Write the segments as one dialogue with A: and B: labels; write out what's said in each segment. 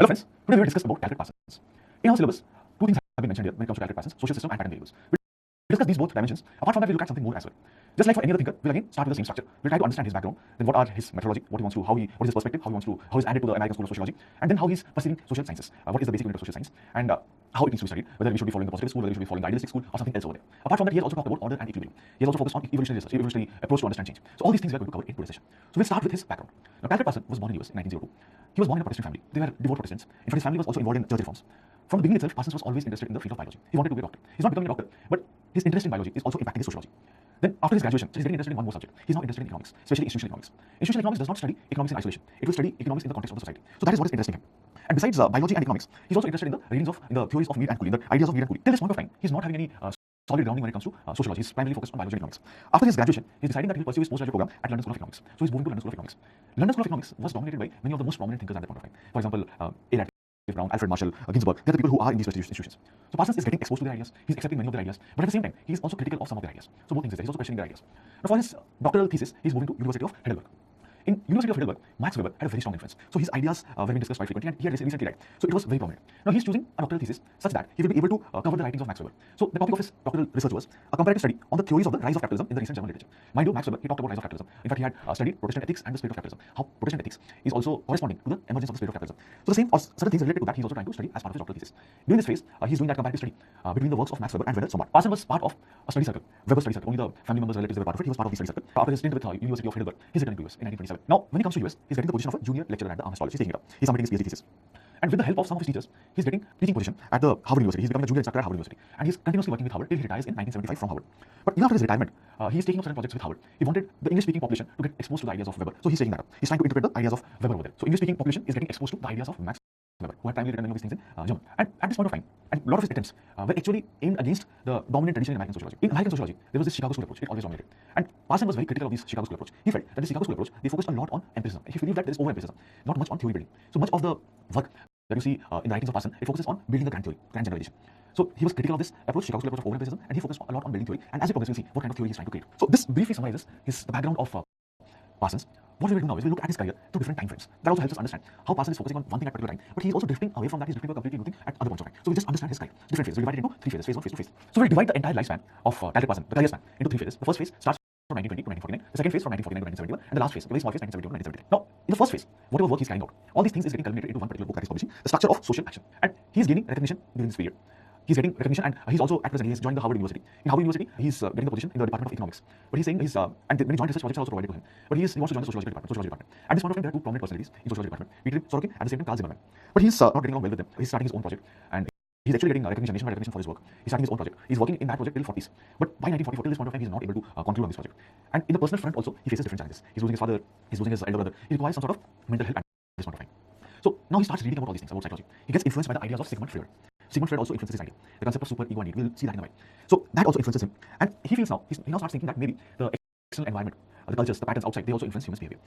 A: Hello friends, today we will discuss about Talcott Parsons. In our syllabus, two things have been mentioned here when it comes to Talcott Parsons: social system and pattern variables. We discuss these both dimensions. Apart from that, we look at something more as well. Just like for any other thinker, we'll again start with the same structure. We'll try to understand his background, then what are his methodology, what he wants to, what is his perspective, how he's added to the American School of Sociology, and then how he's pursuing social sciences. What is the basic unit of social science, and how it needs to be studied, whether we should be following the positive school, whether we should be following the idealistic school, or something else over there. Apart from that, he has also talked about order and equilibrium. He has also focused on evolutionary approach to understand change. So all these things we are going to cover in today's session. So we'll start with his background. Now, Talcott Parsons was born in the US in 1902. He was born in a Protestant family. They were devout Protestants. In fact, his family was also involved in church reforms. From the beginning itself, Parsons was always interested in the field of biology. He wanted to be a doctor. He's not becoming a doctor, but his interest in biology is also impacting his sociology. Then, after his graduation, so he's getting interested in one more subject. He's now interested in economics, especially institutional economics. Institutional economics does not study economics in isolation. It will study economics in the context of the society. So that is what is interesting him. And besides biology and economics, he's also interested in the theories of need and cooling, the ideas of need and cooling. Till this point of time, he's not having any solid grounding when it comes to sociology. He's primarily focused on biology and economics. After his graduation, he's deciding that he will pursue his postgraduate program at London School of Economics. So he's moving to London School of Economics. London School of Economics was dominated by many of the most prominent thinkers at that point of time. For example, A. Brown, Alfred Marshall, Ginsberg. They're the people who are in these institutions. So Parsons is getting exposed to their ideas. He's accepting many of their ideas, but at the same time, he's also critical of some of their ideas. So both things there. He's also questioning their ideas. Now, for his doctoral thesis, he's moving to University of Heidelberg. In University of Heidelberg, Max Weber had a very strong influence. So his ideas were being discussed quite frequently, and he had recently died. So it was very prominent. Now he's choosing a doctoral thesis such that he will be able to cover the writings of Max Weber. So the topic of his doctoral research was a comparative study on the theories of the rise of capitalism in the recent German literature. Mind you, Max Weber, he talked about rise of capitalism. In fact, he had studied Protestant ethics and the spirit of capitalism. How Protestant ethics is also corresponding to the emergence of the spirit of capitalism. So the same or certain things related to that he's also trying to study as part of his doctoral thesis. During this phase, he's doing that comparative study between the works of Max Weber and Werner Sombart. Parsons was part of a study circle, Weber study circle. Only the family members, relatives were part of it. He was part of the study circle. After his stint with University of Heidelberg, he's returned to US in 1927. Now, when he comes to US, he's getting the position of a junior lecturer at the Armstrong College. He's taking it up. He's submitting his PhD thesis. And with the help of some of his teachers, he's getting teaching position at the Harvard University. He's becoming a junior instructor at Harvard University. And he's continuously working with Harvard till he retires in 1975 from Harvard. But even after his retirement, he's taking up certain projects with Harvard. He wanted the English-speaking population to get exposed to the ideas of Weber. So he's taking that up. He's trying to interpret the ideas of Weber over there. So English-speaking population is getting exposed to the ideas of Max Weber, who had primarily written many of these things in German. And at this point of time, and a lot of his attempts were actually aimed against the dominant tradition in American sociology. In American sociology, there was this Chicago School approach. It always dominated. And Parsons was very critical of this Chicago School approach. He felt that the Chicago School approach, they focused a lot on empiricism. He believed that there is over-empiricism, not much on theory building. So much of the work that you see in the writings of Parsons, it focuses on building the grand theory, grand generalization. So he was critical of this approach, Chicago School approach of over-empiricism, and he focused a lot on building theory. And as we progress, we'll see what kind of theory he's trying to create. So this briefly summarizes the background of Parsons. What we will do now is we'll look at his career through different time frames. That also helps us understand how Parsons is focusing on one thing at a particular time, but he's also drifting away from that. He's drifting to a completely new thing at other points of time. So we just understand his career. Different phases. We divide it into three phases. Phase 1, phase 2, phase 3. So we'll divide the entire lifespan of Talcott Parsons, the career span, into three phases. The first phase starts from 1920 to 1949. The second phase from 1949 to 1971, and the last phase, the very small phase, 1971 to 1973. Now, in the first phase, whatever work he's carrying out, all these things is getting culminated into one particular book that he's publishing, The Structure of Social Action. And he's gaining recognition during this period. He's getting recognition, and he's also at present he's joined the Harvard University. In Harvard University, he's getting the position in the Department of Economics. But he's saying he's and many joint research projects are also provided to him. But he wants to join the sociology department. At this point of time, there are two prominent personalities in sociology department: Peter Sorokin and at the same time Carl Zimmerman. But he's not getting along well with them. He's starting his own project, and he's actually getting recognition, national recognition for his work. He's starting his own project. He's working in that project till 40s. But by 1944, till this point of time, he's not able to conclude on this project. And in the personal front also, he faces different challenges. He's losing his father. He's losing his elder brother. He requires some sort of mental help at this point of time. So now he starts reading about all these things about psychology. He gets influenced by the ideas of Sigmund Freud. Sigmund Freud also influences his idea, the concept of super ego and need. We'll see that in a while. So that also influences him, and he feels now he now starts thinking that maybe the external environment, the cultures, the patterns outside, they also influence human behavior.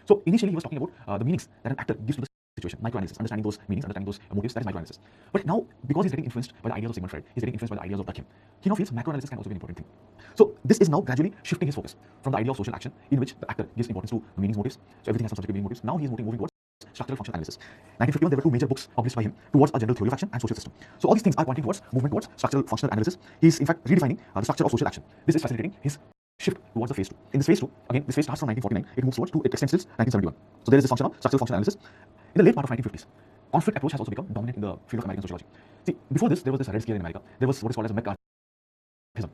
A: So initially he was talking about the meanings that an actor gives to the situation, microanalysis, understanding those meanings, understanding those motives. That is microanalysis. But now, because he's getting influenced by the ideas of Sigmund Freud, he's getting influenced by the ideas of Durkheim. He now feels macroanalysis can also be an important thing. So this is now gradually shifting his focus from the idea of social action, in which the actor gives importance to meanings, motives. So everything has some subjective meaning, motives. Now he is moving towards structural functional analysis. 1951, there were two major books published by him towards a general theory of action and social system. So all these things are pointing towards movement towards structural functional analysis. He's in fact redefining the structure of social action. This is facilitating his shift towards the phase 2. In this phase 2, again, this phase starts from 1949. It moves towards it extends till 1971. So there is this function of structural functional analysis. In the late part of 1950s, conflict approach has also become dominant in the field of American sociology. See, before this, there was this red scare in America. There was what is called as a McCarthyism.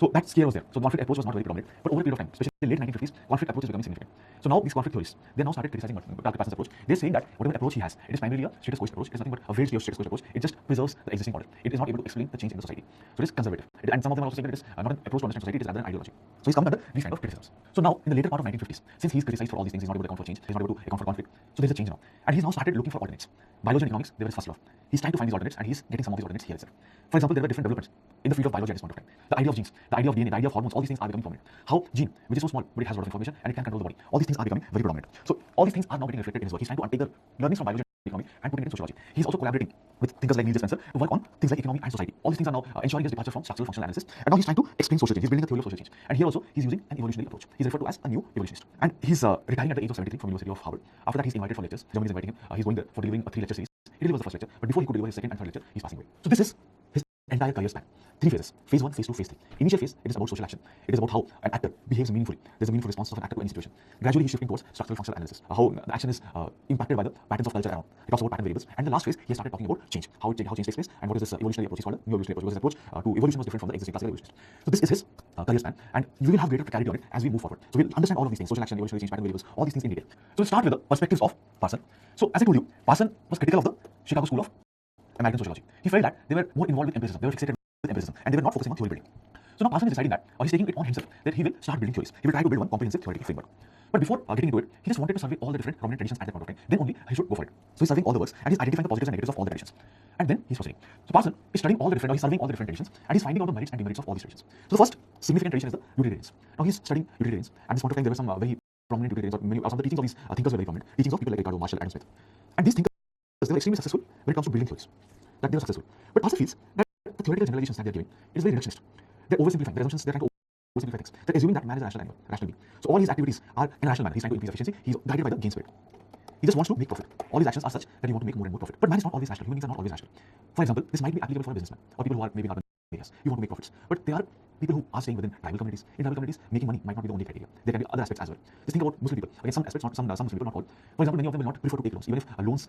A: So that scare was there. So the conflict approach was not very prominent. But over a period of time, especially in the late 1950s, conflict approach is becoming significant. So now these conflict theorists, they now started criticizing Talcott Parsons' approach. They're saying that whatever approach he has, it is primarily a status quo approach. It is nothing but a very status quo approach. It just preserves the existing order. It is not able to explain the change in the society. So it is conservative. And some of them are also saying that it is not an approach to understand society, it is rather an ideology. So he's coming under these kind of criticisms. So now, in the later part of 1950s, since he's criticized for all these things, he's not able to account for change, he's not able to account for conflict. So there's a change now. And he's now started looking for alternates. Biology and economics, they were his first love. He's trying to find these alternates, and he's getting some of these alternates here itself. For example, there were different developments in the field of biology at this point of time. The idea of genes, the idea of DNA, the idea of hormones, all these things are becoming prominent. How gene, which is so small, but it has a lot of information and it can control the body. All these things are becoming very prominent. So all these things are now getting reflected in his work. He's trying to take the learnings from biology economy and putting it in sociology. He's also collaborating with thinkers like Neil Spencer to work on things like economy and society. All these things are now ensuring his departure from structural functional analysis. And now he's trying to explain social change. He's building a theory of social change. And here also, he's using an evolutionary approach. He's referred to as a new evolutionist. And he's retiring at the age of 73 from University of Harvard. After that, he's invited for lectures. Germany is inviting him. He's going there for delivering a 3-lecture series. He delivers the first lecture, but before he could deliver his second and third lecture, he's passing away. So this is his entire career span. 3 phases. Phase 1, phase 2, phase 3. Initial phase, it is about social action. It is about how an actor behaves meaningfully. There's a meaningful response of an actor to any situation. Gradually, he's shifting towards structural functional analysis. How the action is impacted by the patterns of culture around. He talks about pattern variables. And the last phase, he started talking about change. How change takes place, and what is this evolutionary approach. He's called a new evolutionary approach. Because his approach to evolution was different from the existing classical evolutionist. So this is his career span, and you will have greater clarity on it as we move forward. So we'll understand all of these things: social action, evolutionary change, pattern variables, all these things in detail. So we'll start with the perspectives of Parsons. So as I told you, Parsons was critical of the Chicago School of American Sociology. He felt that they were more involved with empiricism. They were fixated with empiricism, and they were not focusing on theory building. So now Parsons is deciding that, or he's taking it on himself, that he will start building theories. He will try to build one comprehensive theoretical framework. But before getting into it, he just wanted to survey all the different prominent traditions at that point of time. Then only he should go for it. So he's surveying all the works, and he's identifying the positives and negatives of all the traditions. And then he's proceeding. So Parsons is studying all the different, or he's surveying all the different traditions, and he's finding out the merits and demerits of all these traditions. So the first significant tradition is the utilitarians. Now he's studying utilitarians. At this point of time, there were some very prominent utilitarians, or many, some of the teachings of these thinkers were very prominent. Teachings of people like Ricardo, Marshall, Adam Smith. And these thinkers, they were extremely successful when it comes to building theories. That they were successful. But Parsons feels that the theoretical generalizations that they're giving is very reductionist. They're oversimplifying. Their assumptions, they're trying to oversimplify things. They're assuming that man is a rational animal, a rational being. So all his activities are in a rational manner. He's trying to increase efficiency. He's guided by the gain spirit. He just wants to make profit. All his actions are such that he wants to make more and more profit. But man is not always rational. Human beings are not always rational. For example, this might be applicable for a businessman or people who are maybe not areas. You want to make profits. But there are people who are staying within tribal communities. In tribal communities, making money might not be the only criteria. There can be other aspects as well. Just think about Muslim people. Again, some aspects, not some Muslim people, not all. For example, many of them will not prefer to take loans, even if loans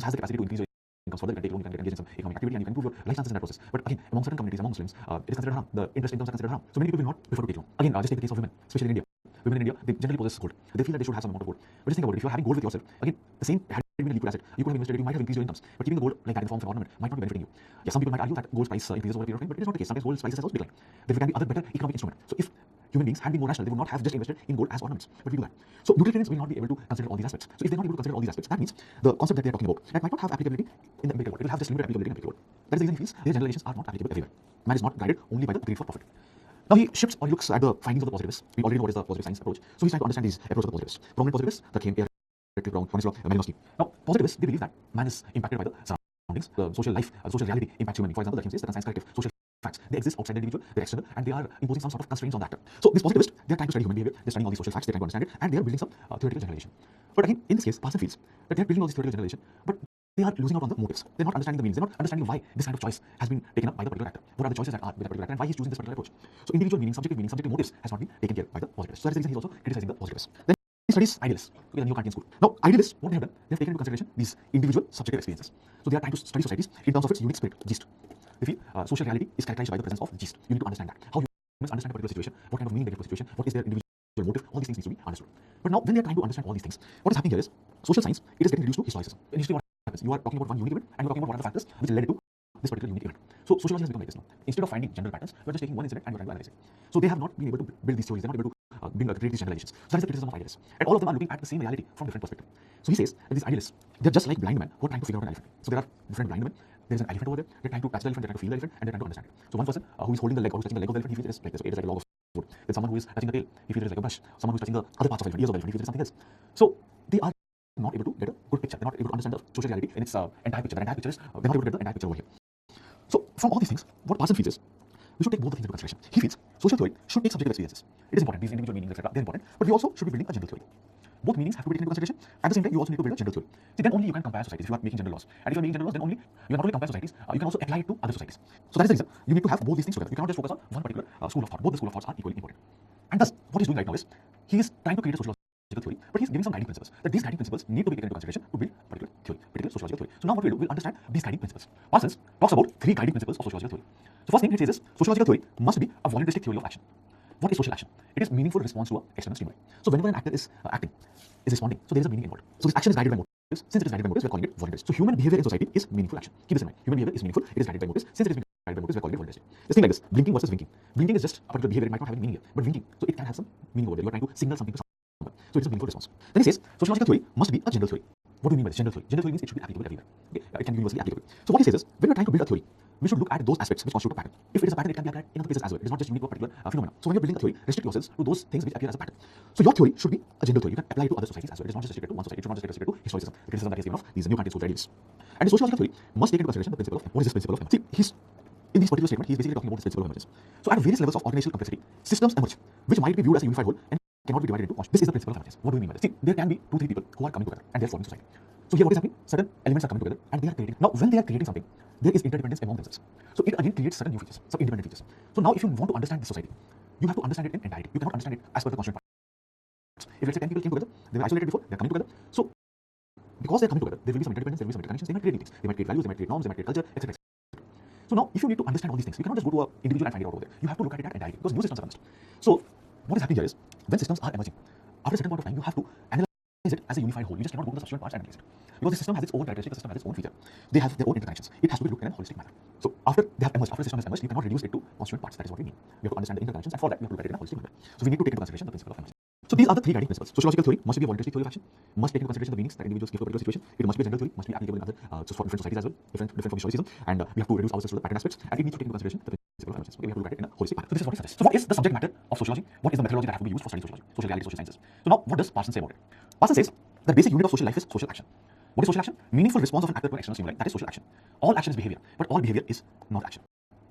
A: has the capacity to increase your income further. You can take loan, you can engage in some economic activity, and you can improve your life chances in that process. But again, among certain communities, among Muslims, it is considered haram. The interest incomes are considered haram. So many people will not prefer to take loan. Again, just take the case of women, especially in India. Women in India, they generally possess gold. They feel that they should have some amount of gold. But just think about it. If you're having gold with yourself, again, the same had been a liquid asset. You could have invested it, you might have increased your incomes. But keeping the gold like that in form of ornament might not be benefiting you. Yeah, some people might argue that gold price increases over a period of time, but it is not the case. Sometimes gold prices has also declined. There can be other better economic instrument. So if human beings had been more rational, they would not have just invested in gold as ornaments. But we do that. So utilitarians will not be able to consider all these aspects. So if they're not able to consider all these aspects, that means the concept that they are talking about, that might not have applicability in the empirical world. It will have just limited applicability in the empirical world. That is the reason he feels their generalizations are not applicable everywhere. Man is not guided only by the greed for profit. Now he shifts or he looks at the findings of the positivists. We already know what is the positive science approach. So he's trying to understand these approaches of the positivists. Prominent positivists, the Kempfer, Brown, Malinowski. Now, positivists, they believe that man is impacted by the surroundings, the social life, the social reality impacts human being. For example, the Kempfer says the science collective, social facts, they exist outside the individual, they're external, and they are imposing some sort of constraints on the actor. So these positivists, they're trying to study human behavior, they're studying all these social facts, they're trying to understand it, and they are building some theoretical generalization. But again, in this case, Parsons feels that they're building all this theoretical generalization, but they are losing out on the motives. They're not understanding the meanings. They're not understanding why this kind of choice has been taken up by the particular actor. What are the choices that are with that particular actor, and why he's choosing this particular approach. So individual meaning, subjective motives has not been taken care by the positivists. So that is the reason he's also criticizing the positivists. Then he studies idealists, okay, the New Kantian school. Now, idealists, what they have done, they have taken into consideration these individual subjective experiences. So they are trying to study societies in terms of its unique spirit, gist. They feel social reality is characterized by the presence of gist. You need to understand that. How humans understand a particular situation, what kind of meaning they get for a situation, what is their individual motive, all these things need to be understood. But now, when they are trying to understand all these things, what is happening here is social science, it is getting reduced to historicism. In history, what happens? You are talking about one unique event, and you are talking about what are the factors which led to this particular unique event. So sociology has become like this now. Instead of finding general patterns, we are just taking one incident and we are trying to analyze it. So they have not been able to build these theories. They're not able to create these generalizations. So that is the criticism of idealists. And all of them are looking at the same reality from different perspectives. So he says that these idealists, they're just like blind men who are trying to figure out an elephant. So there are different blind men. There is an elephant over there. They're trying to touch the elephant. They're trying to feel the elephant, and they're trying to understand it. So one person who is holding the leg or who's touching the leg of the elephant, he feels it is like this. Okay, it is like a log of wood. Then someone who is touching the tail, he feels it is like a brush. Someone who is touching the other parts of the elephant, ears of the elephant, he feels it is something else. So they are not able to get a good picture. They're not able to understand the social reality in its entire picture. The entire picture is they're not able to get the entire picture over here. So from all these things, what Parsons feels is we should take both the things into consideration. He feels social theory should take subjective experiences. It is important. These individual meanings, etc., they're important. But we also should be building a general theory. Both meanings have to be taken into consideration. At the same time, you also need to build a general theory. See, then only you can compare societies if you are making general laws. And if you are making general laws, then only you not only compare societies, you can also apply it to other societies. So that is the reason you need to have both these things together. You cannot just focus on one particular school of thought. Both the school of thoughts are equally important. And thus, what he's doing right now is he is trying to create a sociological theory, but he's giving some guiding principles. That these guiding principles need to be taken into consideration to build a particular theory, particular sociological theory. So now what we'll do, we'll understand these guiding principles. Parsons talks about 3 guiding principles of sociological theory. So first thing he says is sociological theory must be a voluntaristic theory of action. What is social action? It is meaningful response to an external stimuli. So whenever an actor is acting, is responding, so there is a meaning involved. So this action is guided by motives. Since it is guided by motives, we're calling it voluntaristic. So human behavior in society is meaningful action. Keep this in mind. Human behavior is meaningful. It is guided by motives. Since it is guided by motives, we're calling it voluntaristic. This thing like this: blinking versus winking. Blinking is just a particular behavior. It might not have any meaning here, but winking, so it can have some meaning over there. You are trying to signal something to someone. So it is a meaningful response. Then he says sociological theory must be a general theory. What do you mean by this? General theory. General theory means it should be applicable everywhere. Okay? It can be universally applicable. So what he says is when we're trying to build a theory, we should look at those aspects which constitute a pattern. If it is a pattern, it can be applied in other places as well. It is not just unique to a particular phenomenon. So when you're building a theory, restrict yourselves to those things which appear as a pattern. So your theory should be a general theory. You can apply it to other societies as well. It is not just restricted to one society. It should not just get restricted to historicism, the criticism that is given of these new countries who ideas. And the sociological theory must take into consideration the principle of what is this principle of emergence. See, in this particular statement, he is basically talking about this principle of emergence. So at various levels of organizational complexity, systems emerge, which might be viewed as a unified whole and cannot be divided into portions. This is the principle of emergence. What do we mean by this? See, there can be 2-3 people who are coming together and they are forming society. So here what is happening? Certain elements are coming together and they are creating. Now when they are creating something, there is interdependence among themselves. So it again creates certain new features, some independent features. So now if you want to understand this society, you have to understand it in entirety. You cannot understand it as per the constituent parts. If let's say 10 people came together, they were isolated before, they are coming together. So because they are coming together, there will be some interdependence, there will be some interconnections, they might create new things. They might create values, they might create norms, they might create culture, etc. So now if you need to understand all these things, you cannot just go to an individual and find it out over there. You have to look at it at entirety because new systems are emerged. So what is happening here is when systems are emerging, after a certain point of time, you have to analyze it as a unified whole. You just cannot go to the subsequent parts and analyze it. Because the system has its own characteristics, the system has its own feature. They have their own interconnections. It has to be looked at in a holistic manner. So after they have emerged, after the system has emerged, you cannot reduce it to constituent parts. That is what we mean. We have to understand the interconnections, and for that we have to look at it in a holistic manner. So we need to take into consideration the principle of emergence. So these are the three guiding principles. Sociological theory must be a voluntaristic theory of action, must take into consideration the meanings that individuals give to a particular situation. It must be a general theory, must be applicable in other for different societies as well, different from historicism, and we have to reduce ourselves to the pattern aspects, and it needs to take into consideration the principle of emergence. Okay, we have to look at it in a holistic manner. So this is what it suggests. So what is the subject matter of sociology? What is the methodology that have to be used for studying sociology, social reality, social sciences? So now what does Parsons say about it? Parsons says the basic unit of social life is social action. What is social action? Meaningful response of an actor to an external stimuli. That is social action. All action is behavior, but all behavior is not action.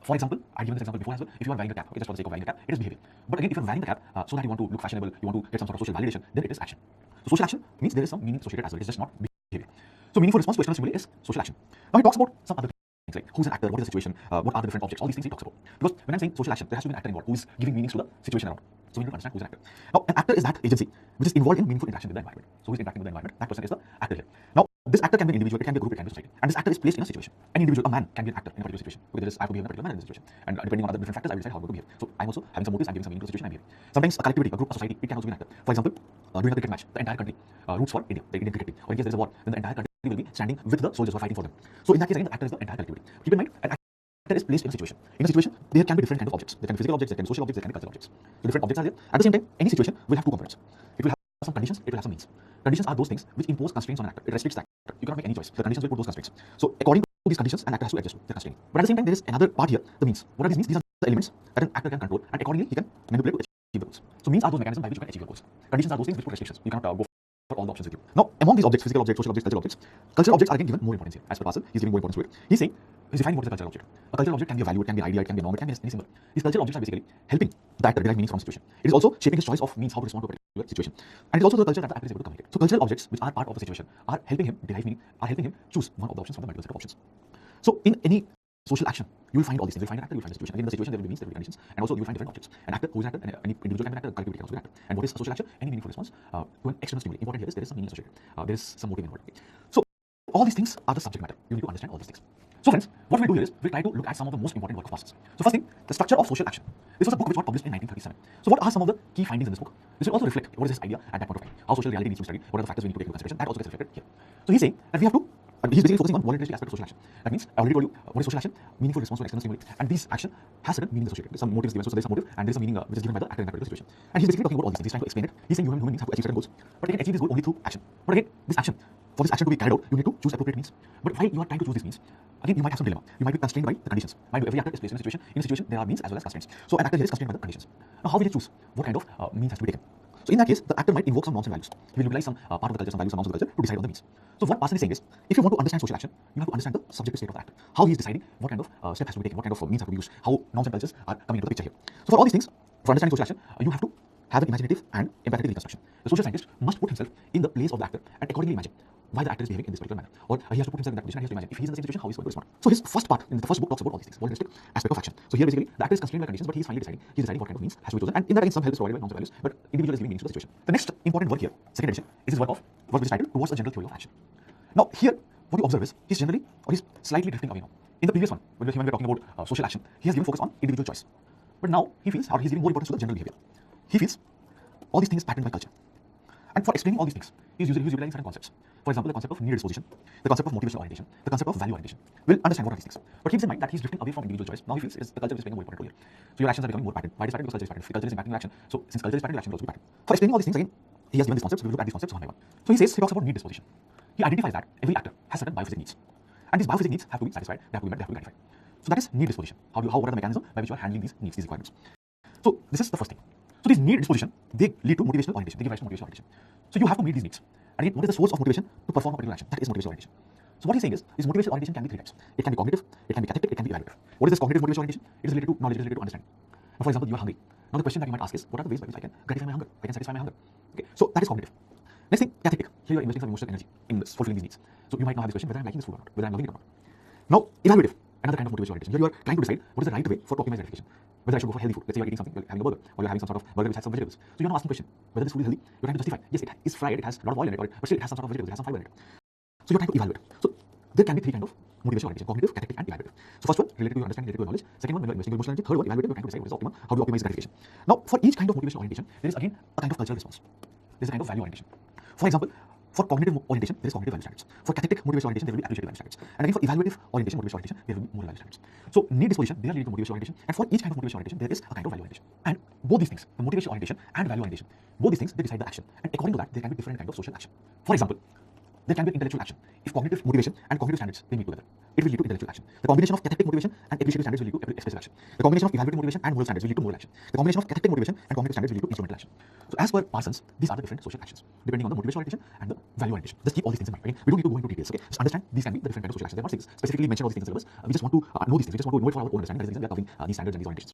A: For example, I've given this example before as well. If you are wearing a cap, okay, just for the sake of wearing a cap, it is behavior. But again, if you're wearing the cap so that you want to look fashionable, you want to get some sort of social validation, then it is action. So social action means there is some meaning associated as well. It's just not behavior. So meaningful response to external stimuli is social action. Now he talks about some other things like who's an actor, what is the situation, what are the different objects, all these things he talks about. Because when I'm saying social action, there has to be an actor involved who is giving meanings to the situation around. So we need to understand who's an actor. Now, an actor is that agency which is involved in meaningful interaction with the environment. So who is interacting with the environment? That person is the actor here. Now, this actor can be an individual, it can be a group, it can be a society. And this actor is placed in a situation. An individual, a man, can be an actor in a particular situation. Because I have to behave in a particular manner in this situation. And depending on other different factors, I will decide how I'm going to behave. So I'm also having some motives, I'm giving some meaning to the situation I'm behaving. Sometimes a collectivity, a group, a society, it can also be an actor. For example, during a cricket match, the entire country roots for India, the Indian cricket team. Or in case there is a war, then the entire country will be standing with the soldiers who are fighting for them. So in that case, again, the actor is the entire collectivity. Keep in mind, an actor is placed in a situation. In a situation, there can be different kinds of objects. There can be physical objects, there can be social objects, there can be cultural objects. So different objects are there. At the same time, any situation will have two components. It will have some conditions, it will have some means. Conditions are those things which impose constraints on an actor. It restricts the actor. You cannot make any choice. The conditions will put those constraints. So according to these conditions, an actor has to adjust to the constraint. But at the same time, there is another part here, the means. What are these means? These are the elements that an actor can control, and accordingly he can manipulate to achieve the goals. So means are those mechanisms by which you can achieve your goals. Conditions are those things which put restrictions. You cannot go for all the options with you. Now, among these objects, physical objects, social objects, cultural objects are again given more importance here. As per Parsons, he's giving more importance to it. He's saying, he's defining what is a cultural object. A cultural object can be a value, it can be an idea, it can be a norm, it can be any symbol. These cultural objects are basically helping the actor derive meanings from the situation. It is also shaping his choice of means how to respond to a particular situation. And it is also the culture that the actor is able to communicate. So cultural objects which are part of the situation are helping him derive meaning, are helping him choose one of the options from the multiple set of options. So in any social action, you will find all these things. You will find an actor, you will find a situation. Again, in the situation, there will be means, there will be conditions, and also you will find different objects. An actor, who is an actor, and any individual can be an actor, a collectivity can also be an actor. And what is a social action? Any meaningful response to an external stimuli. Important here is there is some meaning associated. There is some motive involved. So all these things are the subject matter. You need to understand all these things. So friends, what we'll do here is we'll try to look at some of the most important work of Parsons. So first thing, the structure of social action. This was a book which got published in 1937. So what are some of the key findings in this book? This will also reflect what is this idea at that point of time. How social reality needs to be studied. What are the factors we need to take into consideration? That also gets reflected here. So he's saying that we have to. He's basically focusing on voluntaristic aspect of social action. That means I already told you what is social action, meaningful response to external stimuli, and these action has certain meaning associated. There's some motives given, so there's some motive, and there's a meaning which is given by the actor in that particular situation. And he's basically talking about all these things. He's trying to explain it. He's saying human beings have to achieve certain goals, but they can achieve this goal only through action. But again, this action, for this action to be carried out, you need to choose appropriate means. But while you are trying to choose these means, again you might have some dilemma. You might be constrained by the conditions. Mind you, every actor is placed in a situation. In a situation, there are means as well as constraints. So an actor here is constrained by the conditions. Now, how will you choose what kind of means has to be taken? So in that case, the actor might invoke some norms and values. He will utilize some part of the culture, some values, some norms of the culture to decide on the means. So what Parsons is saying is, if you want to understand social action, you have to understand the subjective state of the actor. How he is deciding what kind of step has to be taken, what kind of means have to be used, how norms and cultures are coming into the picture here. So for all these things, for understanding social action, you have to have an imaginative and empathetic reconstruction. The social scientist must put himself in the place of the actor and accordingly imagine why the actor is behaving in this particular manner. Or he has to put himself in that position and he has to imagine if he is in the same situation, how he is going to respond. So his first part in the first book talks about all these things, voluntaristic aspect of action. So here basically the actor is constrained by conditions, but he is finally deciding. He is deciding what kind of means has to be chosen, and in that again some help is provided by norms and values, but individual is giving meaning to the situation. The next important work here, second edition, is his work of what is titled Towards a General Theory of Action. Now here, what you observe is he's generally or he's slightly drifting away now. In the previous one, when we were talking about social action, he has given focus on individual choice. But now he feels, or he's giving more importance to the general behavior. He feels all these things patterned by culture. And for explaining all these things, he's utilizing certain concepts. For example, the concept of need disposition, the concept of motivational orientation, the concept of value orientation. We'll understand what are these things. But keep in mind that he's drifting away from individual choice. Now he feels the culture is playing a more important role here. So your actions are becoming more patterned. Why is patterned? Because culture is patterned. If culture is impacting your action, so since culture is patterned, your action will also be patterned. For explaining all these things again, he has given these concepts. We will look at these concepts one by one. So he talks about need disposition. He identifies that every actor has certain biophysical needs. And these biophysical needs have to be satisfied, they have to be met, they have to be gratified. So that is need disposition. What are the mechanisms by which you are handling these needs, these requirements? So this is the first thing. So these need disposition, they lead to motivational orientation. They give rise to motivational orientation. So you have to meet these needs. And again, what is the source of motivation to perform a particular action? That is motivational orientation. So what he's saying is motivational orientation can be three types. It can be cognitive, it can be cathartic, it can be evaluative. What is this cognitive motivational orientation? It is related to knowledge, it is related to understanding. Now, for example, you are hungry. Now the question that you might ask is, what are the ways by which I can gratify my hunger? I can satisfy my hunger. Okay, so that is cognitive. Next thing, cathartic. Here you are investing some emotional energy in fulfilling these needs. So you might now have this question whether I'm liking this food or not, whether I'm loving it or not. Now, evaluative. Another kind of motivational orientation. Here you are trying to decide what is the right way for to optimize gratification. Whether I should go for healthy food. Let's say you're eating something, you're having a burger, or you're having some sort of burger which has some vegetables. So you're now asking the question whether this food is healthy. You're trying to justify. Yes, it is fried, it has a lot of oil in it, but still it has some sort of vegetables, it has some fiber in it. So you're trying to evaluate. So there can be three kind of motivational orientation: cognitive, cathartic, and evaluative. So first one, related to your understanding, related to your knowledge. Second one, when you're investing your emotional energy. Third one, evaluative, you're trying to decide what is optimum, how to optimize gratification. Now, for each kind of motivational orientation, there is again a kind of cultural response. There is a kind of value orientation. For example, for cognitive orientation, there is cognitive value standards. For cathartic motivational orientation, there will be appreciative value standards. And again, for evaluative orientation, motivational orientation, there will be moral value standards. So need disposition, they are related to motivational orientation. And for each kind of motivational orientation, there is a kind of value orientation. And both these things, the motivational orientation and value orientation, both these things, they decide the action. And according to that, there can be different kinds of social action. For example, there can be intellectual action. If cognitive motivation and cognitive standards, they meet together, it will lead to intellectual action. The combination of cathartic motivation and appreciative standards will lead to expressive action. The combination of evaluative motivation and moral standards will lead to moral action. The combination of cathartic motivation and cognitive standards will lead to instrumental action. So as per Parsons, these are the different social actions, depending on the motivational orientation and the value orientation. Just keep all these things in mind. Again, we don't need to go into details, okay? Just understand these can be the different kinds of social actions. They're not specifically mentioned all these things in the syllabus. We just want to know these things. We just want to know it for our own understanding. That is the reason we are covering these standards and these orientations.